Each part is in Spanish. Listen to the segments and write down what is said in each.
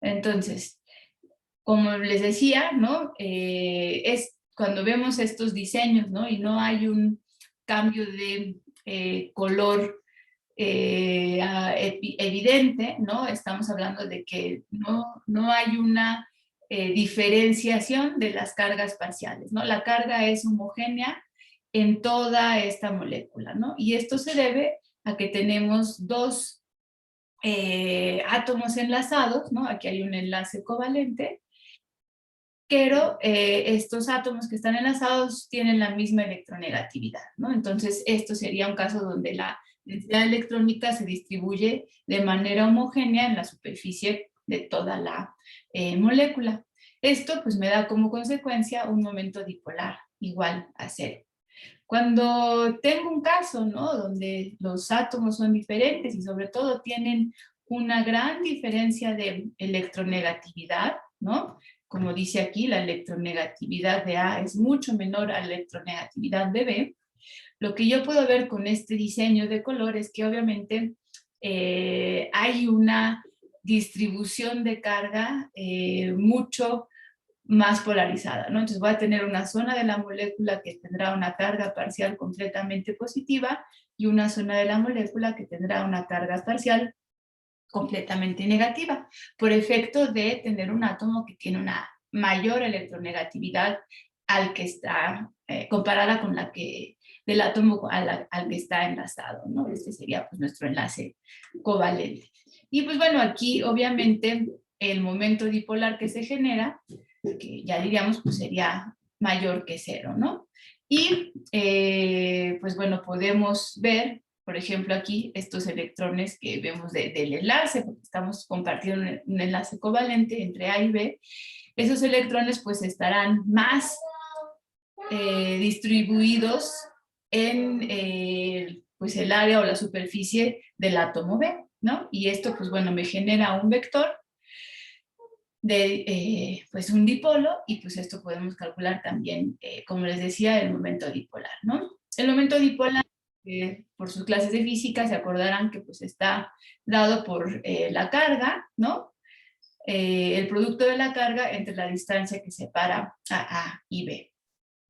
Entonces, como les decía, ¿no? Es cuando vemos estos diseños, ¿no? Y no hay un cambio de color evidente, ¿no? Estamos hablando de que no hay una diferenciación de las cargas parciales, ¿no? La carga es homogénea en toda esta molécula, ¿no? Y esto se debe a que tenemos dos átomos enlazados, ¿no? Aquí hay un enlace covalente, pero estos átomos que están enlazados tienen la misma electronegatividad, ¿no? Entonces, esto sería un caso donde la densidad electrónica se distribuye de manera homogénea en la superficie de toda la molécula. Esto, pues, me da como consecuencia un momento dipolar igual a cero. Cuando tengo un caso, ¿no? Donde los átomos son diferentes y sobre todo tienen una gran diferencia de electronegatividad, ¿no? Como dice aquí, la electronegatividad de A es mucho menor a la electronegatividad de B. Lo que yo puedo ver con este diseño de color es que obviamente hay una distribución de carga mucho más polarizada, ¿no? Entonces voy a tener una zona de la molécula que tendrá una carga parcial completamente positiva y una zona de la molécula que tendrá una carga parcial completamente negativa, por efecto de tener un átomo que tiene una mayor electronegatividad al que está, comparada con la que, del átomo al que está enlazado, ¿no? Este sería pues nuestro enlace covalente. Y pues bueno, aquí obviamente el momento dipolar que se genera, que ya diríamos pues sería mayor que cero, ¿no? Y pues bueno, podemos ver, por ejemplo, aquí estos electrones que vemos del enlace, porque estamos compartiendo un enlace covalente entre A y B. Esos electrones pues estarán más distribuidos en pues el área o la superficie del átomo B, ¿no? Y esto pues bueno me genera un vector de pues un dipolo y pues esto podemos calcular también, como les decía, el momento dipolar, ¿no? El momento dipolar, por sus clases de física, se acordarán que pues está dado por la carga, ¿no? El producto de la carga entre la distancia que separa a A y B.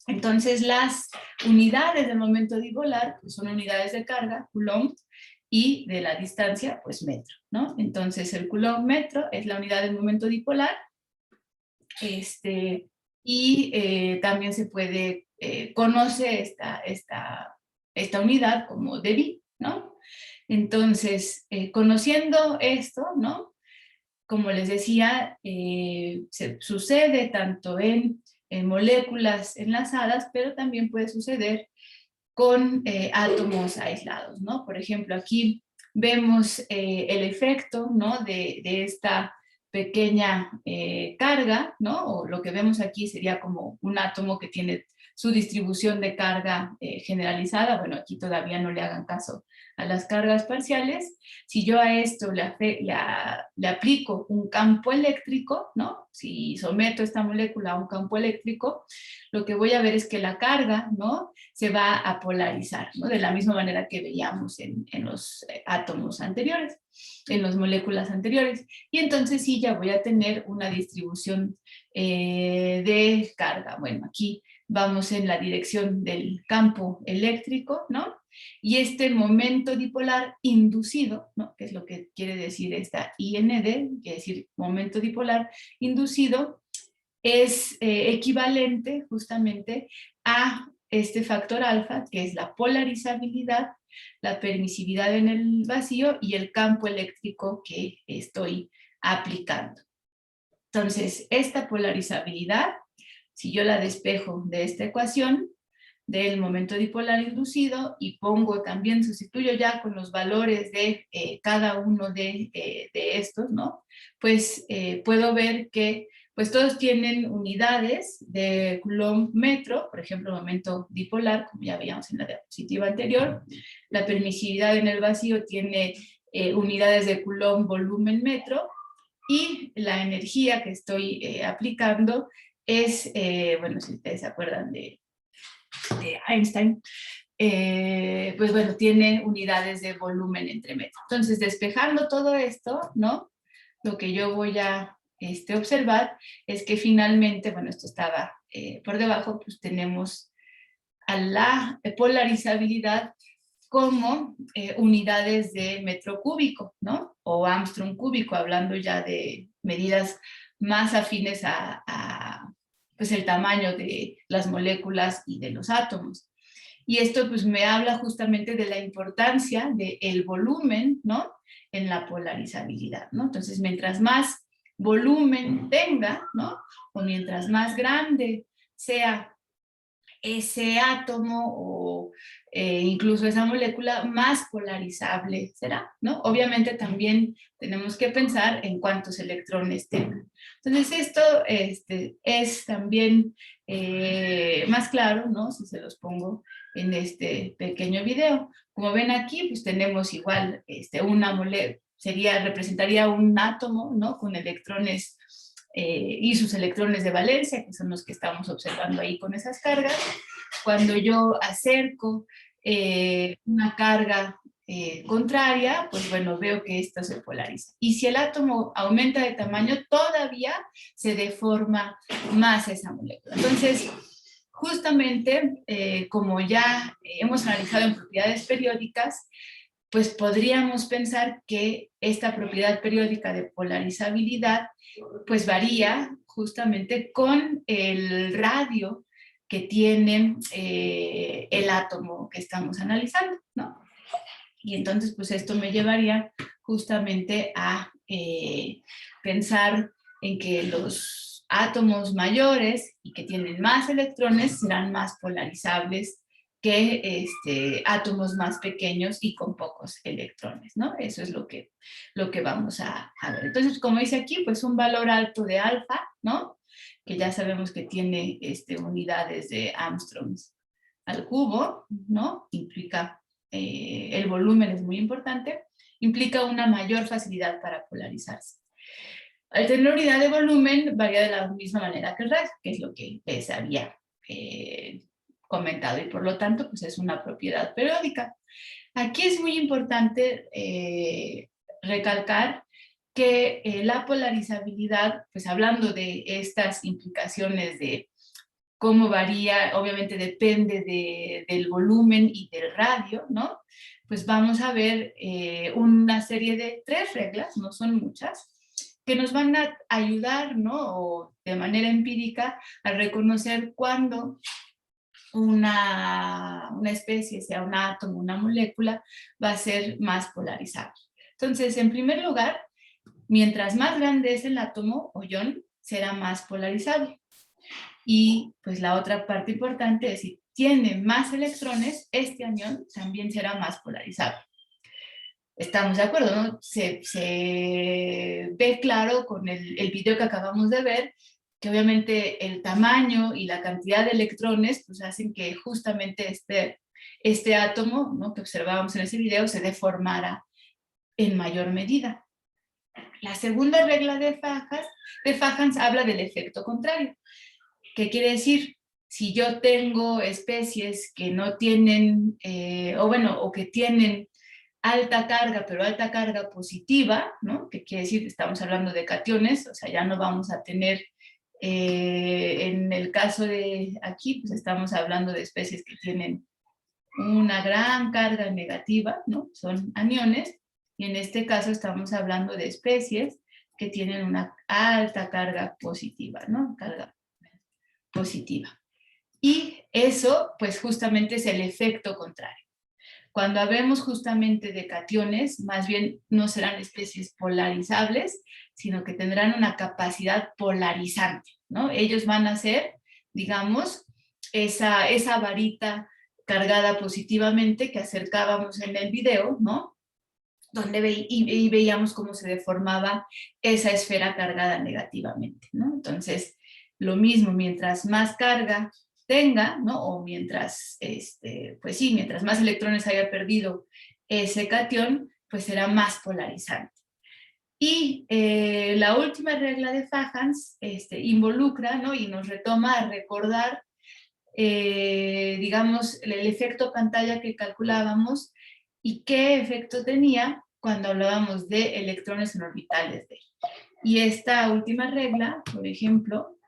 Entonces las unidades del momento dipolar pues, son unidades de carga, coulomb, y de la distancia, pues metro, ¿no? Entonces el coulomb metro es la unidad del momento dipolar, y también se puede, conoce esta unidad como debit, ¿no? Entonces, conociendo esto, ¿no? Como les decía, sucede tanto en moléculas enlazadas, pero también puede suceder con átomos aislados, ¿no? Por ejemplo, aquí vemos el efecto, ¿no? de esta pequeña carga, ¿no? O lo que vemos aquí sería como un átomo que tiene su distribución de carga generalizada. Bueno, aquí todavía no le hagan caso a las cargas parciales. Si yo a esto le aplico un campo eléctrico, ¿no? Si someto esta molécula a un campo eléctrico, lo que voy a ver es que la carga, ¿no? Se va a polarizar, ¿no? De la misma manera que veíamos en los átomos anteriores, en las moléculas anteriores. Y entonces sí, ya voy a tener una distribución de carga. Bueno, aquí vamos en la dirección del campo eléctrico, ¿no? Y este momento dipolar inducido, ¿no? Que es lo que quiere decir esta IND, quiere decir momento dipolar inducido, es equivalente justamente a este factor alfa, que es la polarizabilidad, la permisividad en el vacío y el campo eléctrico que estoy aplicando. Entonces, esta polarizabilidad, si yo la despejo de esta ecuación del momento dipolar inducido y pongo también, sustituyo ya con los valores de cada uno de estos, ¿no? Pues puedo ver que pues todos tienen unidades de Coulomb metro, por ejemplo, momento dipolar, como ya veíamos en la diapositiva anterior. La permisividad en el vacío tiene unidades de Coulomb volumen metro, y la energía que estoy aplicando es, bueno, si ustedes se acuerdan de Einstein, pues bueno, tiene unidades de volumen entre metros. Entonces, despejando todo esto, ¿no? Lo que yo voy a observar es que finalmente, bueno, esto estaba por debajo, pues tenemos a la polarizabilidad como unidades de metro cúbico, ¿no? O Armstrong cúbico, hablando ya de medidas más afines a pues el tamaño de las moléculas y de los átomos. Y esto pues me habla justamente de la importancia del volumen, ¿no? En la polarizabilidad, ¿no? Entonces, mientras más volumen tenga, ¿no? O mientras más grande sea ese átomo o incluso esa molécula, más polarizable será, ¿no? Obviamente también tenemos que pensar en cuántos electrones tenga. Entonces esto es también más claro, ¿no? Si se los pongo en este pequeño video. Como ven aquí, pues tenemos igual una molécula, representaría un átomo, ¿no? Con electrones y sus electrones de valencia, que son los que estamos observando ahí con esas cargas. Cuando yo acerco una carga contraria, pues bueno, veo que esto se polariza. Y si el átomo aumenta de tamaño, todavía se deforma más esa molécula. Entonces, justamente, como ya hemos analizado en propiedades periódicas, pues podríamos pensar que esta propiedad periódica de polarizabilidad pues varía justamente con el radio que tiene el átomo que estamos analizando, ¿no? Y entonces pues esto me llevaría justamente a pensar en que los átomos mayores y que tienen más electrones serán más polarizables que átomos más pequeños y con pocos electrones, ¿no? Eso es lo que vamos a ver. Entonces, como dice aquí, pues un valor alto de alfa, ¿no? Que ya sabemos que tiene unidades de Armstrongs al cubo, ¿no? Implica, el volumen es muy importante, implica una mayor facilidad para polarizarse. Al tener unidad de volumen, varía de la misma manera que el radio, que es lo que les había comentado, y por lo tanto, pues es una propiedad periódica. Aquí es muy importante recalcar que la polarizabilidad, pues hablando de estas implicaciones de cómo varía, obviamente depende del volumen y del radio, ¿no? Pues vamos a ver una serie de 3 reglas, no son muchas, que nos van a ayudar, ¿no? O de manera empírica a reconocer cuándo una especie, sea un átomo, una molécula, va a ser más polarizable. Entonces, en primer lugar, mientras más grande es el átomo o ion, será más polarizable. Y pues la otra parte importante es si tiene más electrones, este anión también será más polarizable. Estamos de acuerdo, ¿no? Se ve claro con el video que acabamos de ver que obviamente el tamaño y la cantidad de electrones pues hacen que justamente este átomo, ¿no? Que observábamos en ese video se deformara en mayor medida. La segunda regla de Fajans habla del efecto contrario. ¿Qué quiere decir? Si yo tengo especies que no tienen, o que tienen alta carga, pero alta carga positiva, ¿no? Que quiere decir que estamos hablando de cationes, o sea, ya no vamos a tener, en el caso de aquí, pues estamos hablando de especies que tienen una gran carga negativa, ¿no? Son aniones, y en este caso estamos hablando de especies que tienen una alta carga positiva, ¿no? Carga positiva. Y eso, pues justamente es el efecto contrario. Cuando hablemos justamente de cationes, más bien no serán especies polarizables, sino que tendrán una capacidad polarizante, ¿no? Ellos van a ser, digamos, esa varita cargada positivamente que acercábamos en el video, ¿no? Donde veíamos cómo se deformaba esa esfera cargada negativamente, ¿no? Entonces, lo mismo, mientras más carga tenga, ¿no? O mientras, pues sí, mientras más electrones haya perdido ese cation, pues será más polarizante. Y la última regla de Fajans involucra, ¿no? Y nos retoma a recordar, digamos, el efecto pantalla que calculábamos y qué efecto tenía cuando hablábamos de electrones en orbitales de. Y esta última regla, por ejemplo,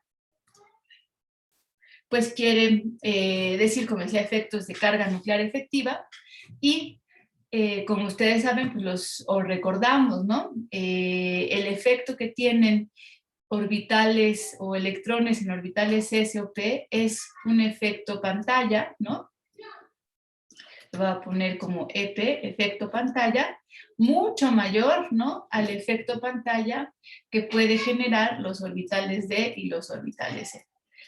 pues quiere decir, como decía, efectos de carga nuclear efectiva. Y como ustedes saben, pues o recordamos, ¿no? El efecto que tienen orbitales o electrones en orbitales S o P es un efecto pantalla, ¿no? Lo voy a poner como EP, efecto pantalla, mucho mayor, ¿no? Al efecto pantalla que puede generar los orbitales D y los orbitales E.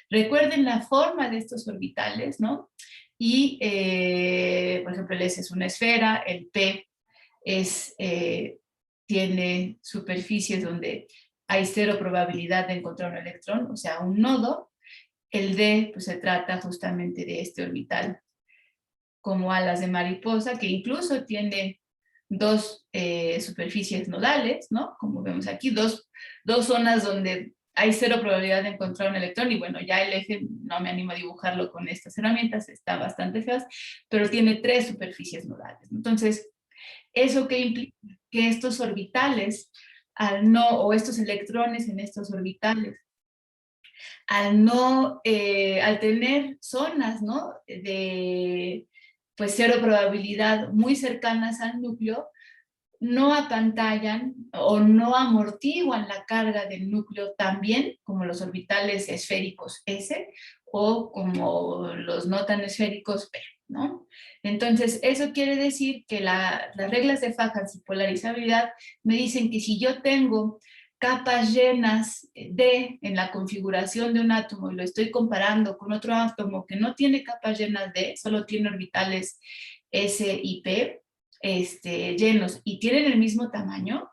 Recuerden la forma de estos orbitales, ¿no? Y, por ejemplo, el S es una esfera, el P tiene superficies donde hay cero probabilidad de encontrar un electrón, o sea, un nodo. El D, pues se trata justamente de este orbital como alas de mariposa, que incluso tiene dos superficies nodales, ¿no? Como vemos aquí, dos zonas donde hay cero probabilidad de encontrar un electrón, y bueno, ya el eje no me animo a dibujarlo con estas herramientas, está bastante feas, pero tiene tres superficies nodales. Entonces, ¿eso qué implica? Que estos orbitales, o estos electrones en estos orbitales, al tener zonas, ¿no? De pues cero probabilidad muy cercanas al núcleo, no apantallan o no amortiguan la carga del núcleo tan bien como los orbitales esféricos S o como los no tan esféricos P, ¿no? Entonces, eso quiere decir que las reglas de Fajans y polarizabilidad me dicen que si yo tengo capas llenas D en la configuración de un átomo y lo estoy comparando con otro átomo que no tiene capas llenas D, solo tiene orbitales S y P, llenos y tienen el mismo tamaño,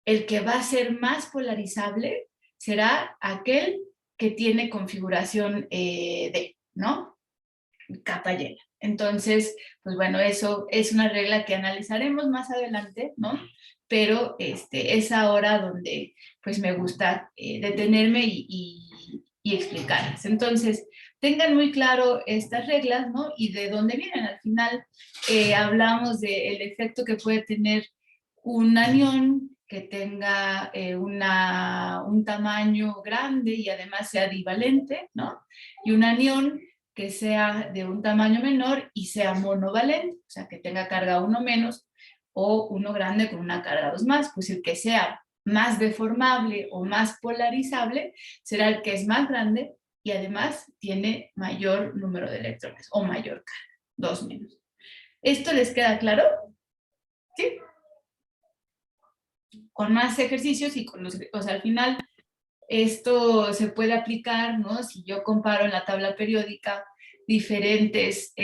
el que va a ser más polarizable será aquel que tiene configuración D, ¿no? Capa llena. Entonces, pues bueno, eso es una regla que analizaremos más adelante, ¿no? Pero es ahora donde pues me gusta detenerme y explicarles. Entonces, tengan muy claro estas reglas, ¿no? Y de dónde vienen. Al final hablamos del efecto que puede tener un anión que tenga un tamaño grande y además sea divalente, ¿no? Y un anión que sea de un tamaño menor y sea monovalente, o sea, que tenga carga 1 menos o uno grande con una carga 2 más, pues el que sea más deformable o más polarizable será el que es más grande y además tiene mayor número de electrones o mayor carga, 2 menos. ¿Esto les queda claro? ¿Sí? Con más ejercicios y con los, o sea, al final esto se puede aplicar, ¿no? Si yo comparo en la tabla periódica diferentes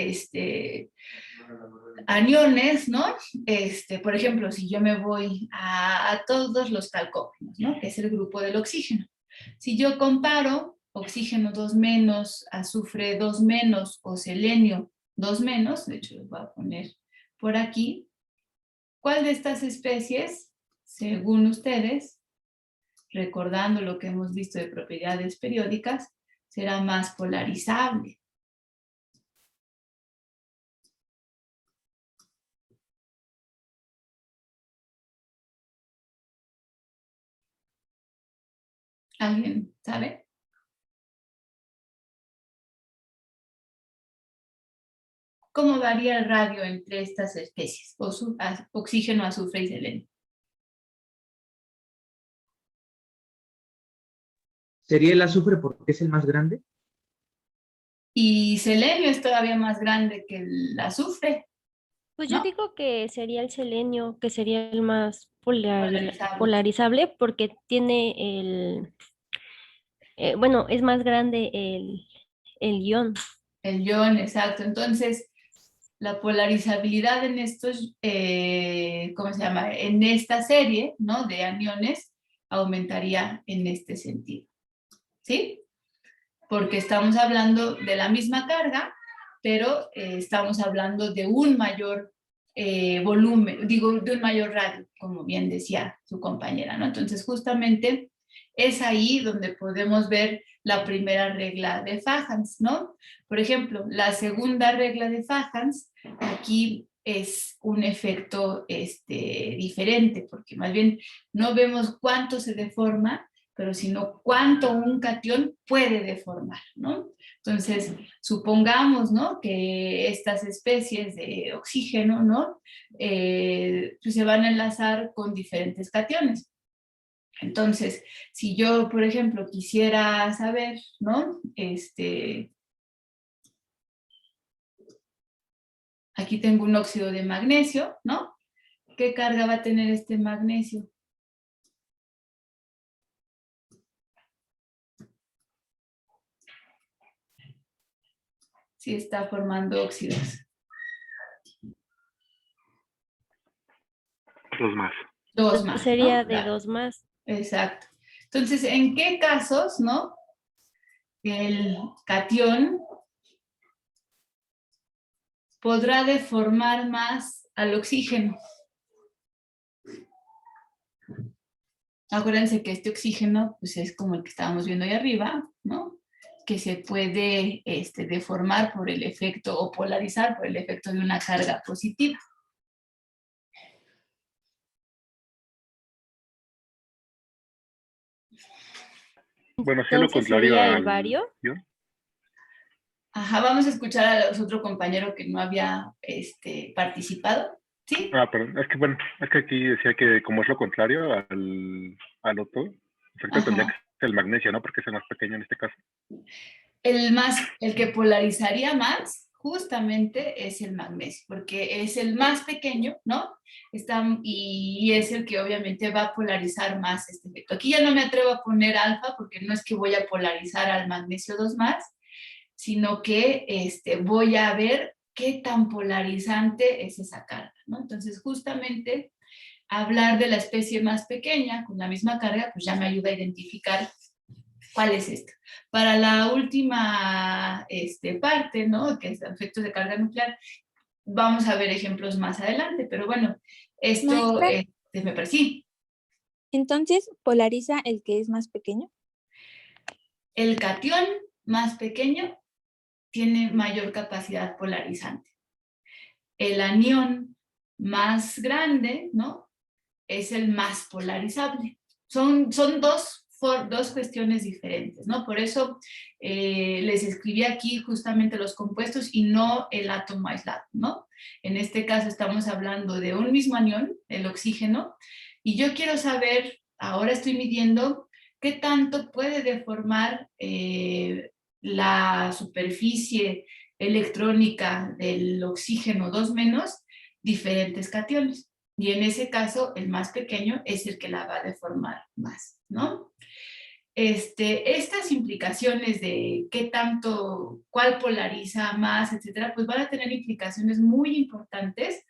aniones, ¿no? Por ejemplo, si yo me voy a todos los calcógenos, ¿no? Que es el grupo del oxígeno. Si yo comparo oxígeno 2 menos, azufre 2 menos o selenio 2 menos, de hecho lo voy a poner por aquí, ¿cuál de estas especies, según ustedes, recordando lo que hemos visto de propiedades periódicas, será más polarizable? ¿Alguien sabe? ¿Cómo varía el radio entre estas especies? Oxígeno, azufre y selenio. ¿Sería el azufre porque es el más grande? Y selenio es todavía más grande que el azufre, Pues yo ¿no? digo que sería el selenio, que sería el más Polarizable. polarizable porque tiene bueno, es más grande el ion. El ion, exacto. Entonces, la polarizabilidad en estos, ¿cómo se llama? En esta serie, ¿no? De aniones aumentaría en este sentido, ¿sí? Porque estamos hablando de la misma carga, pero estamos hablando de un mayor volumen, digo, de un mayor radio, como bien decía su compañera, ¿no? Entonces, justamente es ahí donde podemos ver la primera regla de Fajans, ¿no? Por ejemplo, la segunda regla de Fajans, aquí es un efecto diferente, porque más bien no vemos cuánto se deforma, pero sino cuánto un cation puede deformar, ¿no? Entonces, supongamos, ¿no?, que estas especies de oxígeno, ¿no?, pues se van a enlazar con diferentes cationes. Entonces, si yo, por ejemplo, quisiera saber, ¿no?, aquí tengo un óxido de magnesio, ¿no? ¿Qué carga va a tener este magnesio? Si está formando óxidos. 2 más. 2 más, Sería ¿no? de 2 más. Exacto. Entonces, ¿en qué casos, no?, el catión podrá deformar más al oxígeno? Acuérdense que este oxígeno, pues, es como el que estábamos viendo ahí arriba, ¿no?, que se puede deformar por el efecto, o polarizar por el efecto de una carga positiva. Bueno, sí, lo Entonces contrario sería el al bario. ion. Ajá, vamos a escuchar a los otro compañero que no había participado, ¿sí? Perdón, es que bueno, es que aquí decía que como es lo contrario al otro, efecto tendría que Ajá. ser el magnesio, ¿no? Porque es el más pequeño en este caso. El que polarizaría más justamente es el magnesio, porque es el más pequeño, ¿no? Y es el que obviamente va a polarizar más este efecto. Aquí ya no me atrevo a poner alfa, porque no es que voy a polarizar al magnesio 2 más, sino que voy a ver qué tan polarizante es esa carga, ¿no? Entonces, justamente, hablar de la especie más pequeña con la misma carga, pues ya me ayuda a identificar cuál es esta. Para la última parte, ¿no?, que es efectos de carga nuclear, vamos a ver ejemplos más adelante, pero bueno, esto Maestra, me parece. Sí, entonces polariza el que es más pequeño. el catión más pequeño tiene mayor capacidad polarizante. El anión más grande, ¿no?, es el más polarizable. Son dos cuestiones diferentes, ¿no? Por eso les escribí aquí justamente los compuestos y no el átomo aislado, ¿no? En este caso estamos hablando de un mismo anión, el oxígeno, y yo quiero saber, ahora estoy midiendo qué tanto puede deformar la superficie electrónica del oxígeno 2 menos diferentes cationes. Y en ese caso, el más pequeño es el que la va a deformar más, ¿no? Estas implicaciones de qué tanto, cuál polariza más, etcétera, pues van a tener implicaciones muy importantes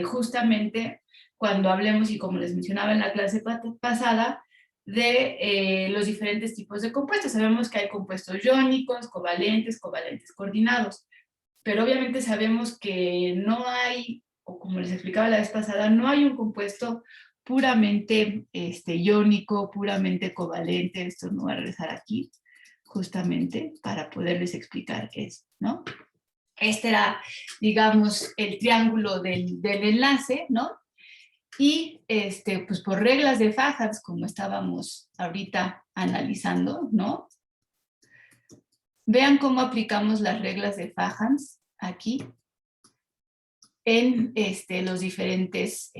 justamente cuando hablemos, y como les mencionaba en la clase pasada, de los diferentes tipos de compuestos. Sabemos que hay compuestos iónicos, covalentes, covalentes coordinados, pero obviamente sabemos que no hay, o como les explicaba la vez pasada, no hay un compuesto puramente iónico, puramente covalente. Esto no va a regresar aquí, justamente para poderles explicar qué es, ¿no? Este era, digamos, el triángulo del enlace, ¿no? Y pues por reglas de Fajans, como estábamos ahorita analizando, ¿no? Vean cómo aplicamos las reglas de Fajans aquí en los diferentes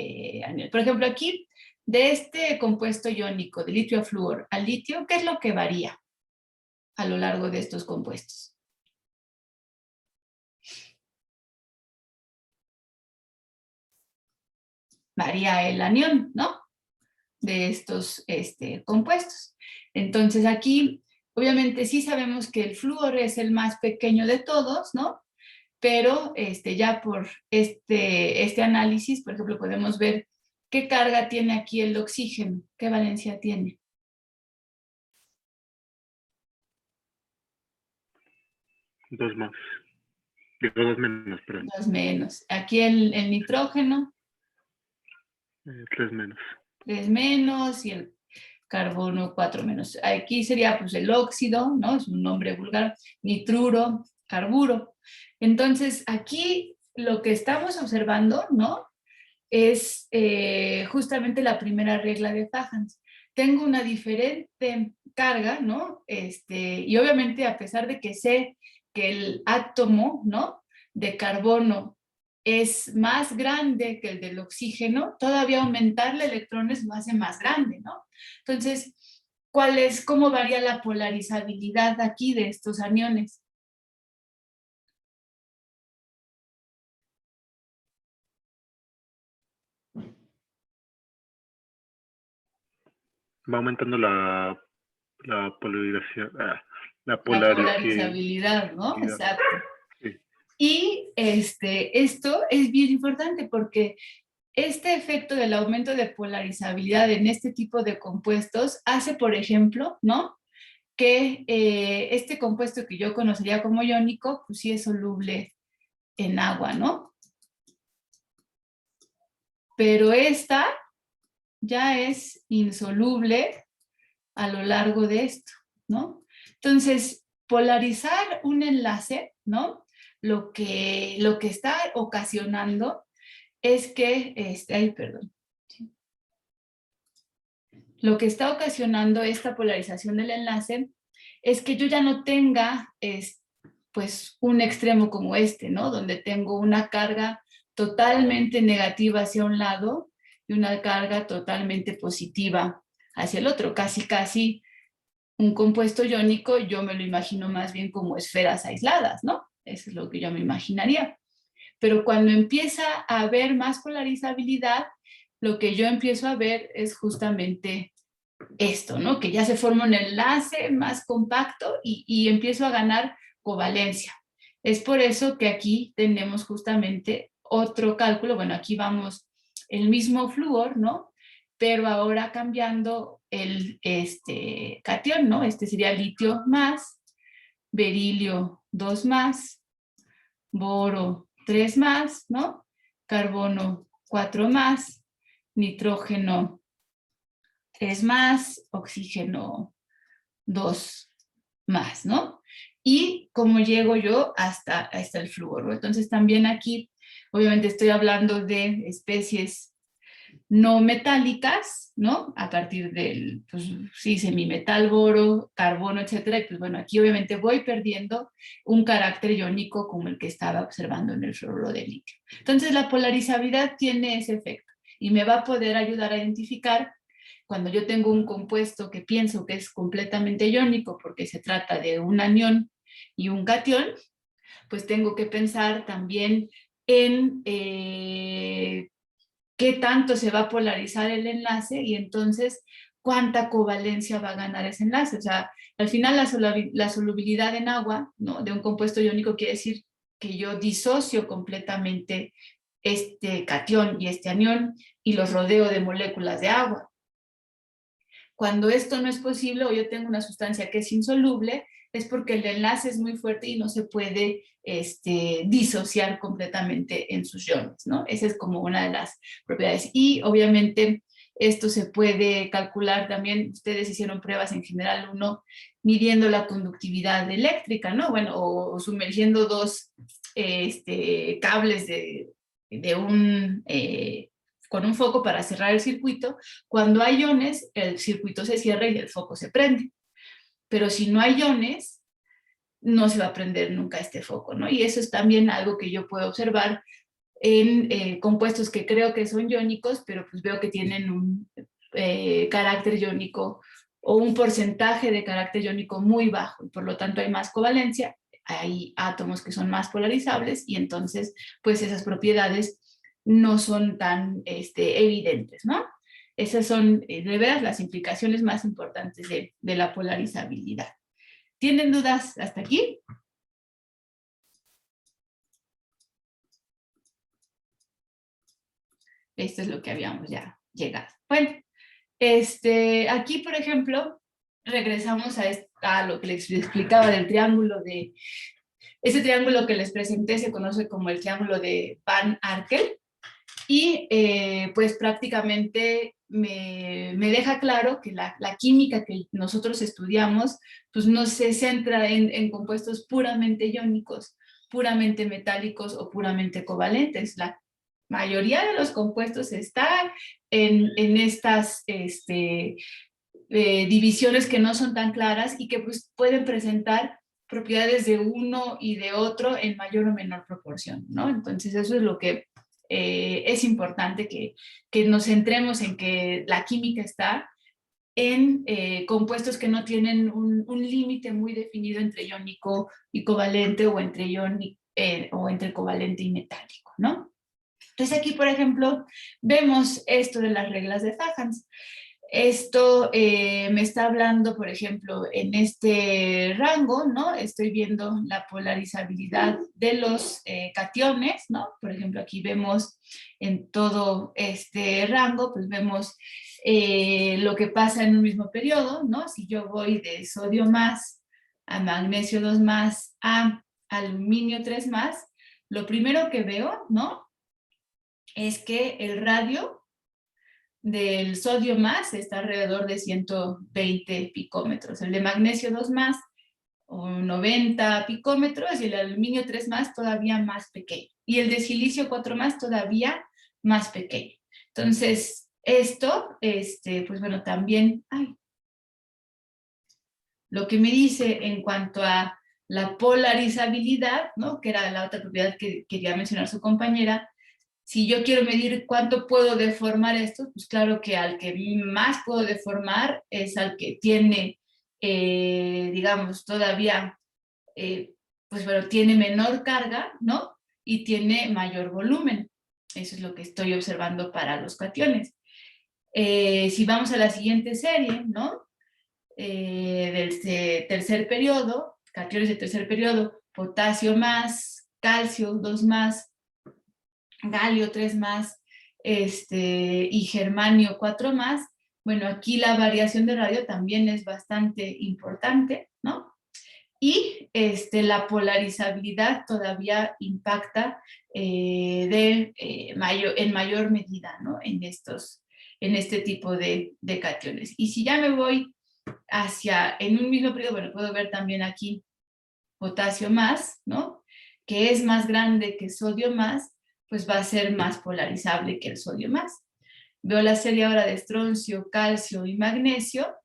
aniones. Por ejemplo, aquí, de este compuesto iónico, de litio a flúor al litio, ¿qué es lo que varía a lo largo de estos compuestos? Varía el anión, ¿no?, de estos compuestos. Entonces aquí, obviamente sí sabemos que el flúor es el más pequeño de todos, ¿no? Pero ya por este análisis, por ejemplo, podemos ver qué carga tiene aquí el oxígeno, qué valencia tiene. 2 más. Digo, 2 menos, perdón. 2 menos. Aquí el nitrógeno. 3 menos. 3 menos, y el carbono 4 menos. Aquí sería pues el óxido, ¿no? Es un nombre vulgar, nitruro, carburo. Entonces aquí lo que estamos observando, ¿no? Es justamente la primera regla de Fajans. Tengo una diferente carga, ¿no? Y obviamente a pesar de que sé que el átomo, ¿no? De carbono es más grande que el del oxígeno, todavía aumentarle electrones lo hace más grande, ¿no? Entonces, cómo varía la polarizabilidad aquí de estos aniones? Va aumentando la polarización, la La polarización. polarizabilidad, ¿no? Exacto. Sí. Y esto es bien importante porque este efecto del aumento de polarizabilidad en este tipo de compuestos hace, por ejemplo, ¿no? Que este compuesto que yo conocería como iónico, pues sí es soluble en agua, ¿no? Pero esta ya es insoluble a lo largo de esto, ¿no? Entonces, polarizar un enlace, ¿no? Lo que está ocasionando es que, perdón. Lo que está ocasionando esta polarización del enlace es que yo ya no tenga, pues, un extremo como este, ¿no? Donde tengo una carga totalmente negativa hacia un lado y una carga totalmente positiva hacia el otro. Casi un compuesto iónico yo me lo imagino más bien como esferas aisladas, ¿no? Eso es lo que yo me imaginaría. Pero cuando empieza a haber más polarizabilidad, lo que yo empiezo a ver es justamente esto, ¿no? Que ya se forma un enlace más compacto y empiezo a ganar covalencia. Es por eso que aquí tenemos justamente otro cálculo. Bueno, aquí vamos el mismo flúor, ¿no? Pero ahora cambiando el catión, ¿no? Este sería litio más, berilio 2 más, boro 3 más, ¿no? Carbono 4 más, nitrógeno 3 más, oxígeno 2 más, ¿no? Y cómo llego yo hasta el flúor. Entonces también aquí, obviamente estoy hablando de especies no metálicas, ¿no? A partir del, pues sí, semimetal, boro, carbono, etcétera. Y pues bueno, aquí obviamente voy perdiendo un carácter iónico como el que estaba observando en el fluoruro de litio. Entonces la polarizabilidad tiene ese efecto y me va a poder ayudar a identificar cuando yo tengo un compuesto que pienso que es completamente iónico porque se trata de un anión y un catión, pues tengo que pensar también en qué tanto se va a polarizar el enlace y entonces cuánta covalencia va a ganar ese enlace. O sea, al final la solubilidad en agua, ¿no? De un compuesto iónico quiere decir que yo disocio completamente este catión y este anión y los rodeo de moléculas de agua. Cuando esto no es posible o yo tengo una sustancia que es insoluble, es porque el enlace es muy fuerte y no se puede disociar completamente en sus iones, ¿no? Esa es como una de las propiedades. Y obviamente esto se puede calcular también, ustedes hicieron pruebas en general, uno midiendo la conductividad eléctrica, ¿no? Bueno, o sumergiendo dos cables de un... con un foco para cerrar el circuito. Cuando hay iones, el circuito se cierra y el foco se prende. Pero si no hay iones, no se va a prender nunca este foco, ¿no? Y eso es también algo que yo puedo observar en compuestos que creo que son iónicos, pero pues veo que tienen un carácter iónico o un porcentaje de carácter iónico muy bajo y por lo tanto hay más covalencia, hay átomos que son más polarizables y entonces pues esas propiedades no son tan evidentes, ¿no? Esas son de veras las implicaciones más importantes de la polarizabilidad. ¿Tienen dudas hasta aquí? Esto es lo que habíamos ya llegado. Bueno, aquí, por ejemplo, regresamos a lo que les explicaba del triángulo ese triángulo que les presenté se conoce como el triángulo de Van Arkel y pues prácticamente me deja claro que la química que nosotros estudiamos pues no se centra en compuestos puramente iónicos, puramente metálicos o puramente covalentes. La mayoría de los compuestos están en estas divisiones que no son tan claras y que pues, pueden presentar propiedades de uno y de otro en mayor o menor proporción, ¿no? Entonces eso es lo que es importante que nos centremos en que la química está en compuestos que no tienen un límite muy definido entre iónico y covalente o entre o entre covalente y metálico, ¿no? Entonces aquí, por ejemplo, vemos esto de las reglas de Fajans. Esto me está hablando, por ejemplo, en este rango, ¿no? Estoy viendo la polarizabilidad de los cationes, ¿no? Por ejemplo, aquí vemos en todo este rango, pues vemos lo que pasa en un mismo periodo, ¿no? Si yo voy de sodio más a magnesio 2 más a aluminio 3 más, lo primero que veo, ¿no? Es que el radio del sodio más está alrededor de 120 picómetros, el de magnesio 2 más, o 90 picómetros, y el aluminio 3 más todavía más pequeño, y el de silicio 4 más todavía más pequeño. Entonces, esto, pues bueno, también, lo que me dice en cuanto a la polarizabilidad, ¿no? Que era la otra propiedad que quería mencionar su compañera. Si yo quiero medir cuánto puedo deformar esto, pues claro que al que más puedo deformar es al que tiene, digamos, todavía, pues bueno, tiene menor carga, ¿no? Y tiene mayor volumen. Eso es lo que estoy observando para los cationes. Si vamos a la siguiente serie, ¿no? Del tercer periodo, cationes de tercer periodo, potasio más, calcio 2 más, galio 3 más, y germanio 4 más. Bueno, aquí la variación de radio también es bastante importante, ¿no? Y la polarizabilidad todavía impacta en mayor medida, ¿no? En este tipo de cationes. Y si ya me voy en un mismo periodo, bueno, puedo ver también aquí potasio más, ¿no? Que es más grande que sodio más, pues va a ser más polarizable que el sodio más. Veo la serie ahora de estroncio, calcio y magnesio,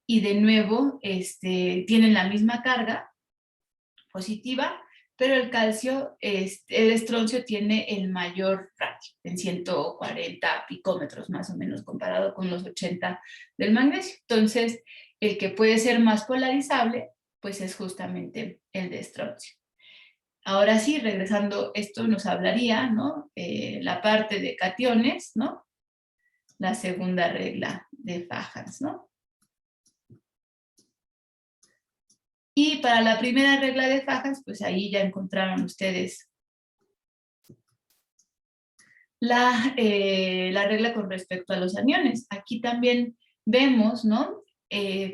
y de nuevo tienen la misma carga positiva, pero el calcio, el estroncio tiene el mayor radio, en 140 picómetros más o menos, comparado con los 80 del magnesio. Entonces, el que puede ser más polarizable, pues es justamente el de estroncio. Ahora sí, regresando, esto nos hablaría, ¿no? La parte de cationes, ¿no? La segunda regla de Fajans, ¿no? Y para la primera regla de Fajans, pues ahí ya encontraron ustedes la regla con respecto a los aniones. Aquí también vemos, ¿no?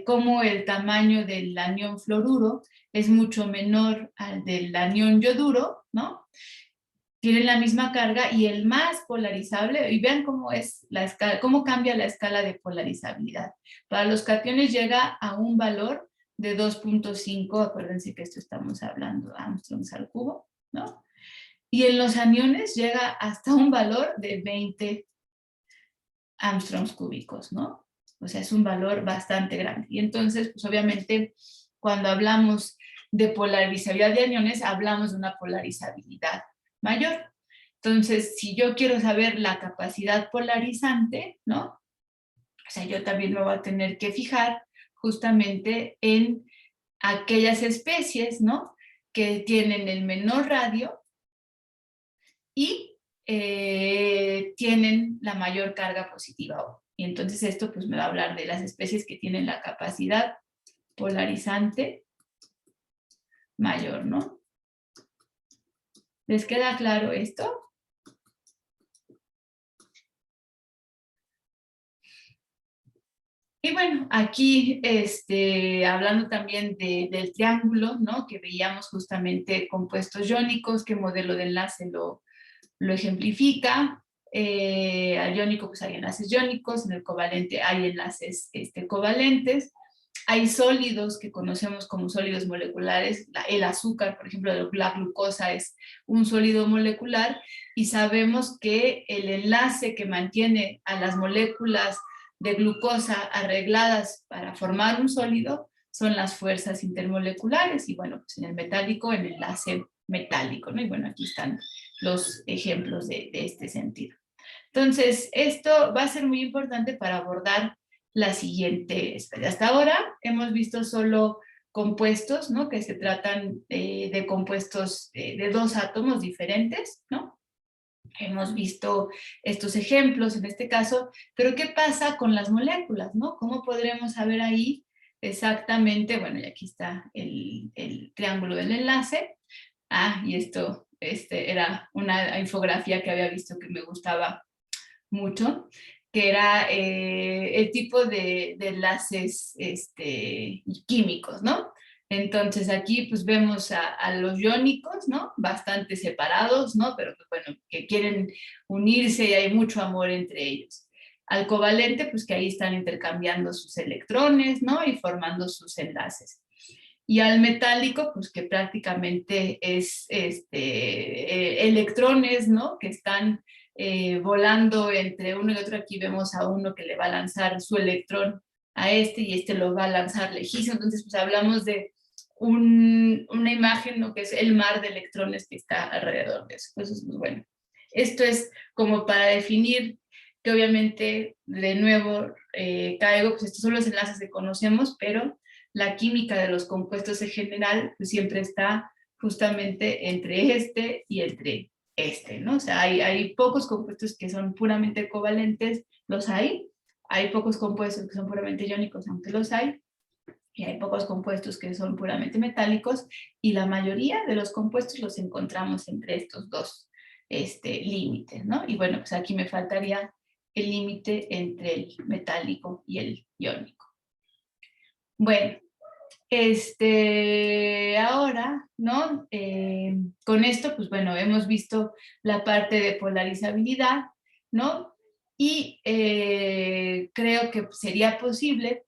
Cómo el tamaño del anión fluoruro es mucho menor al del anión yoduro, ¿no? Tienen la misma carga, y el más polarizable, y vean cómo es la escala, cómo cambia la escala de polarizabilidad. Para los cationes llega a un valor de 2.5, acuérdense que esto estamos hablando Angstroms al cubo, ¿no? Y en los aniones llega hasta un valor de 20 Angstroms cúbicos, ¿no? O sea, es un valor bastante grande. Y entonces, pues obviamente, cuando hablamos de polarizabilidad de aniones, hablamos de una polarizabilidad mayor. Entonces, si yo quiero saber la capacidad polarizante, ¿no? O sea, yo también me voy a tener que fijar justamente en aquellas especies, ¿no? Que tienen el menor radio y tienen la mayor carga positiva. Y entonces esto pues me va a hablar de las especies que tienen la capacidad polarizante mayor, ¿no? ¿Les queda claro esto? Y bueno, aquí hablando también del triángulo, ¿no? Que veíamos justamente compuestos iónicos, qué modelo de enlace lo ejemplifica. Al iónico pues hay enlaces iónicos, en el covalente hay enlaces covalentes. Hay sólidos que conocemos como sólidos moleculares, el azúcar, por ejemplo, la glucosa es un sólido molecular, y sabemos que el enlace que mantiene a las moléculas de glucosa arregladas para formar un sólido son las fuerzas intermoleculares, y bueno, pues en el metálico, el enlace metálico, ¿no? Y bueno, aquí están los ejemplos de este sentido. Entonces, esto va a ser muy importante para abordar la siguiente especie. Hasta ahora hemos visto solo compuestos, ¿no? Que se tratan de compuestos de dos átomos diferentes, ¿no? Hemos visto estos ejemplos en este caso, pero ¿qué pasa con las moléculas, ¿no? ¿Cómo podremos saber ahí exactamente? Bueno, y aquí está el triángulo del enlace. Y esto era una infografía que había visto que me gustaba mucho, que era el tipo de enlaces químicos, ¿no? Entonces aquí pues vemos a los iónicos, ¿no? Bastante separados, ¿no? Pero pues, bueno, que quieren unirse y hay mucho amor entre ellos. Al covalente, pues que ahí están intercambiando sus electrones, ¿no? Y formando sus enlaces. Y al metálico, pues que prácticamente es electrones, ¿no? Que están volando entre uno y otro. Aquí vemos a uno que le va a lanzar su electrón a y este lo va a lanzar lejísimo. Entonces, pues hablamos de una imagen, ¿no? Que es el mar de electrones que está alrededor de eso. Entonces, pues bueno, esto es como para definir que obviamente, de nuevo, caigo, pues estos son los enlaces que conocemos, pero la química de los compuestos en general pues siempre está justamente entre y entre ¿no? O sea, hay pocos compuestos que son puramente covalentes, los hay pocos compuestos que son puramente iónicos, aunque los hay, y hay pocos compuestos que son puramente metálicos, y la mayoría de los compuestos los encontramos entre estos dos límites, ¿no? Y bueno, pues aquí me faltaría el límite entre el metálico y el iónico. Bueno, ahora, ¿no? Con esto, pues bueno, hemos visto la parte de polarizabilidad, ¿no? Y creo que sería posible,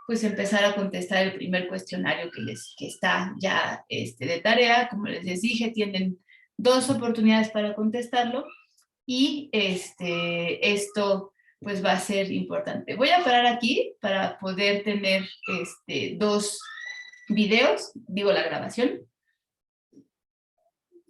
pues empezar a contestar el primer cuestionario que está ya de tarea. Como les dije, tienen 2 oportunidades para contestarlo, y esto pues va a ser importante. Voy a parar aquí para poder tener 2 videos, digo la grabación,